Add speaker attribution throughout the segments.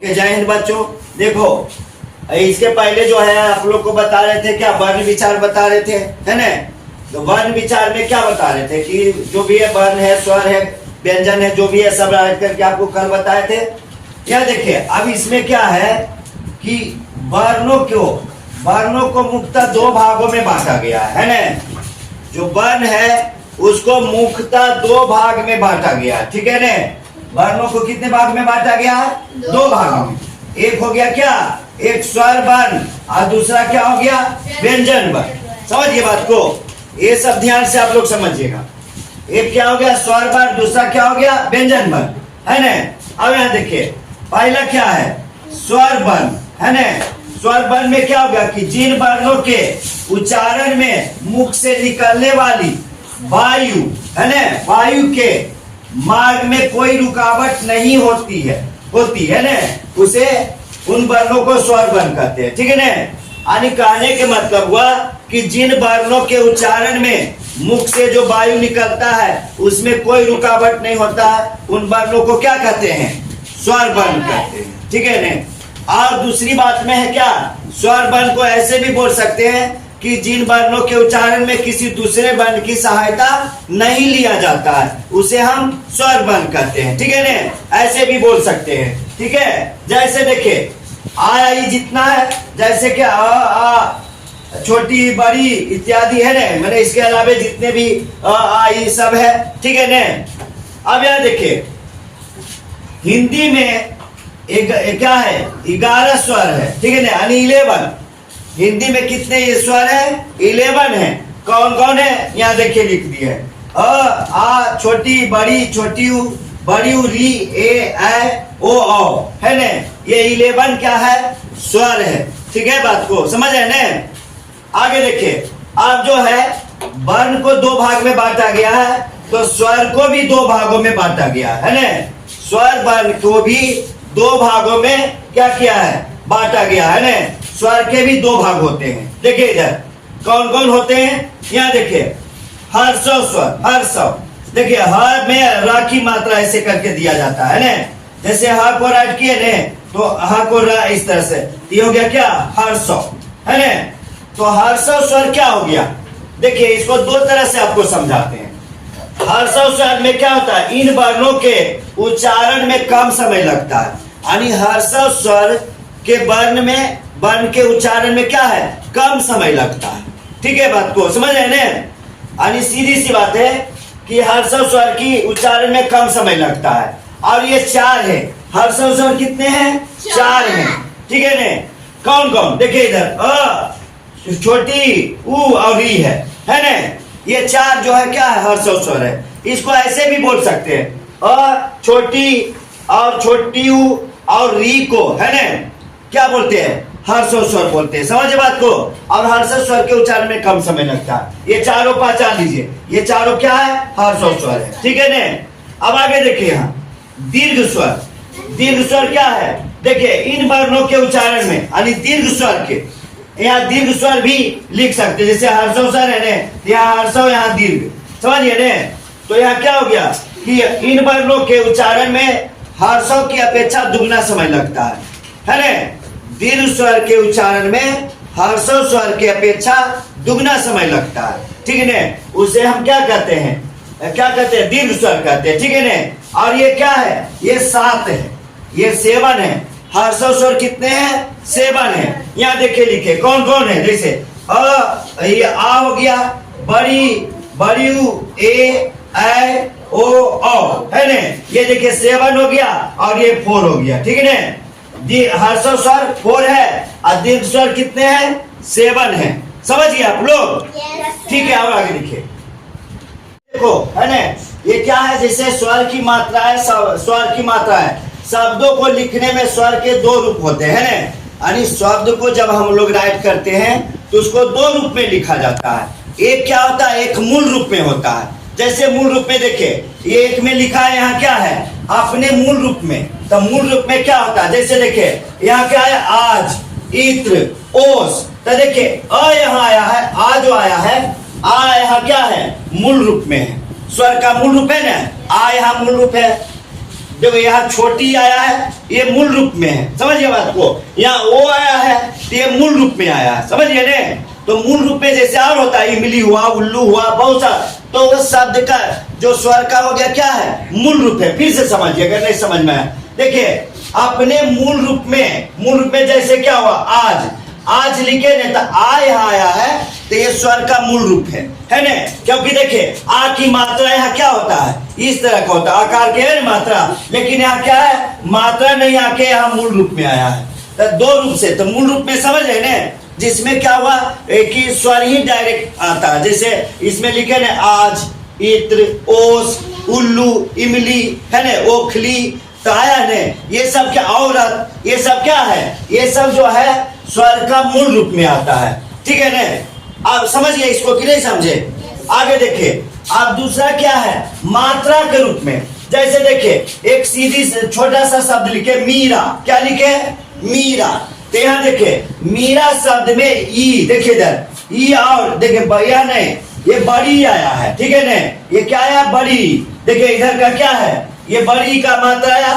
Speaker 1: जय हिंद बच्चों। देखो, इसके पहले जो है आप लोग को बता रहे थे क्या, वर्ण विचार बता रहे थे, है ना। तो वर्ण विचार में क्या बता रहे थे कि जो भी है वर्ण है, स्वर है, व्यंजन है, जो भी है सब राइट करके आपको कल बताए थे। यह देखिए, अब इसमें क्या है कि वर्णों को मुख्यतः दो भागों में बांटा गया है ना। जो वर्ण है उसको मुख्यतः दो भाग में बांटा गया, ठीक है ना। वर्णों को कितने भाग में बांटा गया है? दो भागों में। एक हो गया क्या, एक स्वर वर्ण, और दूसरा क्या हो गया, व्यंजन वर्ण। समझिए बात को, ये सब ध्यान से आप लोग समझिएगा। एक क्या हो गया, स्वर वर्ण, दूसरा क्या हो गया, व्यंजन वर्ण, है ना। अब यहाँ देखिए, पहला क्या है, स्वर वर्ण, है ना। स्वर वर्ण में क्या होगा कि जिन वर्णों के उच्चारण में मुख से निकलने वाली वायु, है ना, वायु के मार्ग में कोई रुकावट नहीं होती है ना, उसे उन वर्णों को स्वर वर्ण कहते हैं, ठीक है ना। यानी कहने के मतलब हुआ कि जिन वर्णों के उच्चारण में मुख से जो वायु निकलता है उसमें कोई रुकावट नहीं होता है, उन वर्णों को क्या कहते हैं, स्वर वर्ण कहते हैं, ठीक है ना। और दूसरी बात में है क्या, स्वर वर्ण को ऐसे भी बोल सकते हैं कि जिन वर्णों के उच्चारण में किसी दूसरे वर्ण की सहायता नहीं लिया जाता है उसे हम स्वर वर्ण कहते हैं, ठीक है ना। ऐसे भी बोल सकते हैं, ठीक है। जैसे देखिए, आ ई जितना है, जैसे कि आ छोटी बड़ी इत्यादि है ना, मैंने इसके अलावा जितने भी आ ई सब है, ठीक है ना। अब यह देखिए, हिंदी में एक क्या है, 11 स्वर है, ठीक है ना, यानी 11। हिंदी में कितने स्वर है, 11 है। कौन कौन है, यहाँ देखिए लिख दिए है, आ छोटी बड़ी, छोटी ऊ, बड़ी ऊ, री, ए, ओ, औ, है ना। ये 11 क्या है, स्वर है, ठीक है। बात को समझ है ना। आगे देखिए, अब जो है वर्ण को दो भाग में बांटा गया है, तो स्वर को भी दो भागों में बांटा गया है ना। स्वर वर्ण को भी दो भागों में क्या किया है, बांटा गया है ना। स्वर के भी दो भाग होते हैं, देखिए इधर कौन कौन होते हैं। यहाँ देखिए, हर्षव स्वर, हर्षव, देखिए ह में र की मात्रा ऐसे करके दिया जाता है ना। जैसे ह को राइट किए ने, तो ह को र इस तरह से, ये हो गया क्या, हर्षव, है ना। तो हर्षव स्वर क्या हो गया, देखिए इसको दो तरह से आपको समझाते हैं। हर्षव स्वर में क्या होता है, इन वर्णों के उच्चारण में कम समय लगता है, यानी हर्षव स्वर के वर्ण के उच्चारण में क्या है, कम समय लगता है, ठीक है। बात को समझ रहे हैं। यानी सीधी सी बात है कि हर्षव स्वर की उच्चारण में कम समय लगता है। और ये 4 है, हर्षव स्वर कितने हैं, 4 हैं, ठीक है ना। कौन कौन, देखिए इधर छोटी ऊ और री है ना। ये 4 जो है क्या है, हर्षव स्वर है। इसको ऐसे भी बोल सकते हैं, छोटी और छोटी ऊ और री को, है ना, क्या बोलते हैं, हर्षव स्वर बोलते हैं। समझे बात को। और हर्षव स्वर के उच्चारण में कम समय लगता है। ये चारों पहचान लीजिए, ये चारों क्या है, हर्षव स्वर है, ठीक है ना। अब आगे देखिए, यहाँ दीर्घ स्वर, दीर्घ स्वर क्या है, देखिए इन वर्णों के उच्चारण में, यानी दीर्घ स्वर के, यहाँ दीर्घ स्वर भी लिख सकते हैं। जैसे हर्षव स्वर है ना, यहाँ हर्षव, यहाँ दीर्घ, समझिए ना। तो यहाँ क्या हो गया कि इन वर्णों के उच्चारण में हर्षव की अपेक्षा दुगना समय लगता है ना। दीर्घ स्वर के उच्चारण में हर्षव स्वर की अपेक्षा दुगना समय लगता है, ठीक है ना। उसे हम क्या कहते हैं, क्या कहते हैं, दीर्घ स्वर कहते हैं, ठीक है ना। और ये क्या है, ये 7 है, ये 7 है। हर्षव स्वर कितने हैं, 7 है। यहाँ देखिए लिखे कौन कौन है, जैसे ये आ हो गया, बड़ी, बड़ी ऊ, ए, ओ, औ, है ना। ये देखिए 7 हो गया और ये 4 हो गया, ठीक है ना। हर्षव स्वर 4 है और दीर्घ स्वर कितने हैं, 7 है। समझिए आप लोग, ठीक है। और आगे देखिए, देखो, है ना, ये क्या है, जैसे स्वर की मात्रा है, स्वर की मात्रा है। शब्दों को लिखने में स्वर के 2 रूप होते हैं ना। यानी शब्द को जब हम लोग राइट करते हैं तो उसको 2 रूप में लिखा जाता है। एक क्या होता है, एक मूल रूप में होता है। जैसे मूल रूप में देखिए, ये एक में लिखा है, यहाँ क्या है, अपने मूल रूप में। तो मूल रूप में क्या होता है, जैसे देखिए यहाँ क्या है, आज, इत्र, ओस। तो देखिए अ यहाँ आया है, आ जो आया है, आ यहाँ क्या है, मूल रूप में है। स्वर का मूल रूप है ना, आ यहाँ मूल रूप है। देखो यहाँ छोटी आया है, ये मूल रूप में है, समझिए बात को। यहाँ ओ आया है तो ये मूल रूप में आया है, समझिए ने। तो मूल रूप में जैसे और होता है, इमली हुआ, उल्लू हुआ, बहुत सा, तो उस शब्द का जो स्वर का हो गया क्या है, मूल रूप है। फिर से समझिए अगर नहीं समझ में आया। देखिए अपने मूल रूप में जैसे क्या हुआ, आज लिखे ने तो आ यहाँ आया है, तो ये स्वर का मूल रूप है ना। क्योंकि देखिए आ की मात्रा यहाँ क्या होता है, इस तरह का होता है, आकार के है मात्रा, लेकिन यहाँ क्या है, मात्रा नहीं आके यहाँ मूल रूप में आया है, तो दो रूप से। तो मूल रूप में समझ रहे ना, जिसमें क्या हुआ कि स्वर ही डायरेक्ट आता है। जैसे इसमें लिखे ना आज, इत्र, ओस, उल्लू, इमली, है ना, ओखली, तो आया ने, ये सब क्या, औरत, ये सब क्या है, ये सब जो है स्वर का मूल रूप में आता है, ठीक है ना। आप समझिए इसको कि नहीं समझे। आगे देखिए, अब दूसरा क्या है, मात्रा के रूप में। जैसे देखिए एक सीधी छोटा सा शब्द लिखे मीरा, क्या लिखे, मीरा। तो यहाँ देखिए मीरा शब्द में ई, देखिए इधर ई, और देखिए बढ़िया नहीं, ये बड़ी आया है, ठीक है ना, ये क्या आया, बड़ी। देखिए इधर का क्या है, ये बड़ी का मात्रा आया,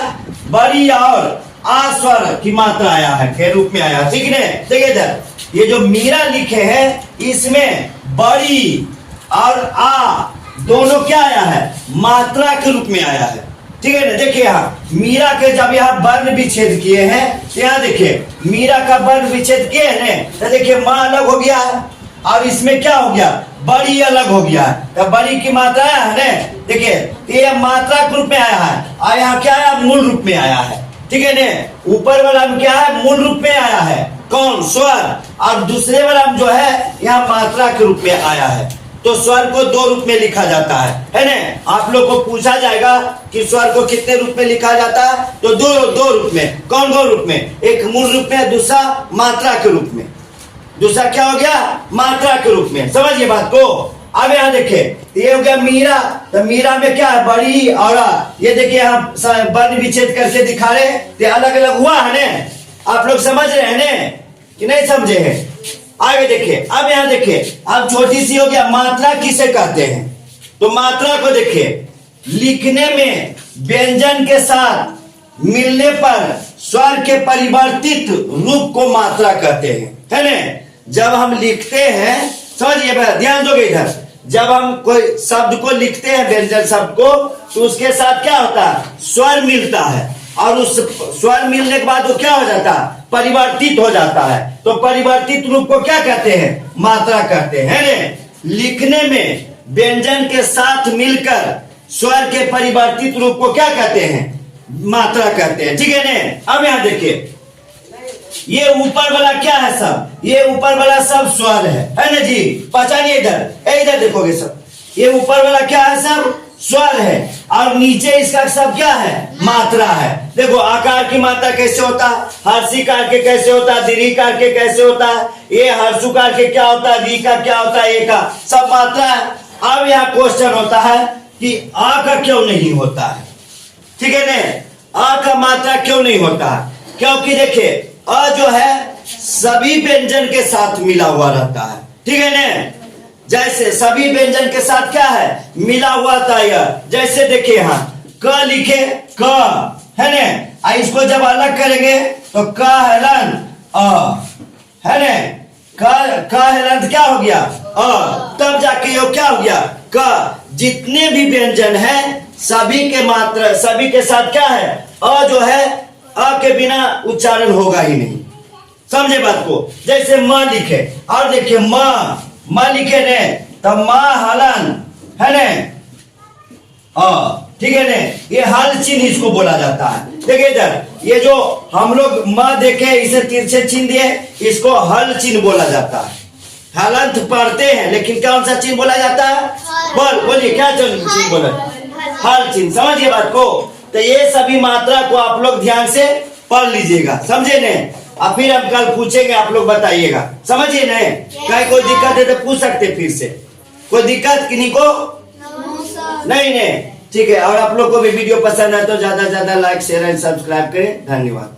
Speaker 1: बड़ी, और आ स्वर की मात्रा आया है, के रूप में आया, ठीक है। देखिए इधर ये जो मीरा लिखे हैं, इसमें बड़ी और आ दोनों क्या आया है, मात्रा के रूप में आया है, ठीक है ना। देखिए यहाँ मीरा के जब यहाँ वर्ण विच्छेद किए हैं, तो यहाँ देखिए मीरा का वर्ण विच्छेद किए हैं, तो देखिए माँ अलग हो गया है, और इसमें क्या हो गया, बड़ी अलग हो गया। तो बड़ी की मात्रा आया है ना, देखिए ये मात्रा के रूप में आया है, और यहाँ क्या आया, मूल रूप में आया है, ठीक है ना। ऊपर वाला में क्या है, मूल रूप में आया है, कौन, स्वर, और दूसरे वाला में जो है यहाँ मात्रा के रूप में आया है। तो स्वर को दो रूप में लिखा जाता है ना। आप लोग को पूछा जाएगा कि स्वर को कितने रूप में लिखा जाता है, तो दो रूप में। कौन दो रूप में, एक मूल रूप में, दूसरा मात्रा के रूप में। दूसरा क्या हो गया, मात्रा के रूप में, समझिए बात को। अब यहाँ देखिए ये हो गया मीरा, तो मीरा में क्या है, बड़ी और ये देखिए यहाँ वर्ण विच्छेद करके दिखा रहे, तो अलग अलग हुआ है ना। आप लोग समझ रहे हैं ना कि नहीं समझे हैं। आगे देखिए, अब यहाँ देखिए, अब छोटी सी हो गया, मात्रा किसे कहते हैं, तो मात्रा को देखिए, लिखने में व्यंजन के साथ मिलने पर स्वर के परिवर्तित रूप को मात्रा कहते हैं, है ना। जब हम लिखते हैं, समझिए ध्यान दोगे इधर, जब हम कोई शब्द को लिखते हैं, व्यंजन शब्द को, तो उसके साथ क्या होता है, स्वर मिलता है, और उस स्वर मिलने के बाद वो क्या हो जाता है, परिवर्तित हो जाता है। तो परिवर्तित रूप को क्या कहते हैं, मात्रा कहते हैं, है ना। लिखने में व्यंजन के साथ मिलकर स्वर के परिवर्तित रूप को क्या कहते हैं, मात्रा कहते हैं, ठीक है ना। अब यहाँ देखिए ये ऊपर वाला क्या है, सब ये ऊपर वाला सब स्वर है ना जी। पहचानिए इधर देखोगे सब, ये ऊपर वाला क्या है, सब स्वर है, और नीचे इसका सब क्या है, मात्रा है। देखो आकार की मात्रा कैसे होता है, हर्षिकार के कैसे होता है, दीर्घिकार के कैसे होता है, ये हर्षुकार के क्या होता है, री का क्या होता है, ए का सब मात्रा है। अब यहाँ क्वेश्चन होता है कि आ का क्यों नहीं होता है, ठीक है ना। आ का मात्रा क्यों नहीं होता है, क्योंकि देखिए अ जो है सभी व्यंजन के साथ मिला हुआ रहता है, ठीक है ना। जैसे सभी व्यंजन के साथ क्या है, मिला हुआ था यह। जैसे देखिए यहाँ क लिखे, क, है ना, इसको जब अलग करेंगे तो क हलन अ, है ना, क हलन क्या हो गया, अ, तब जाके ये क्या हो गया, क। जितने भी व्यंजन है सभी के मात्रा, सभी के साथ क्या है, अ जो है, अ के बिना उच्चारण होगा ही नहीं, समझे बात को। जैसे म लिखे, और देखिए म लिखे ने, तब माँ हलन, है ने, ठीक है ने, ये हल चिन्ह इसको बोला जाता है। देखिए इधर ये जो हम लोग म देखे, इसे तिरछे चिन्ह दिए, इसको हल चिन्ह बोला जाता है। हलंत पढ़ते हैं, लेकिन कौन सा चिन्ह बोला जाता है, बोलिए क्या चिन्ह बोला, हल चिन्ह, समझिए बात को। तो ये सभी मात्रा को आप लोग ध्यान से पढ़ लीजिएगा, समझे ने। अब फिर हम कल पूछेंगे, आप लोग बताइएगा, समझिए ने। कहीं कोई दिक्कत है तो पूछ सकते फिर से, कोई दिक्कत किन्हीं को नहीं ने, ठीक है। और आप लोग को भी वीडियो पसंद है तो ज्यादा से ज्यादा लाइक, शेयर एंड सब्सक्राइब करें। धन्यवाद।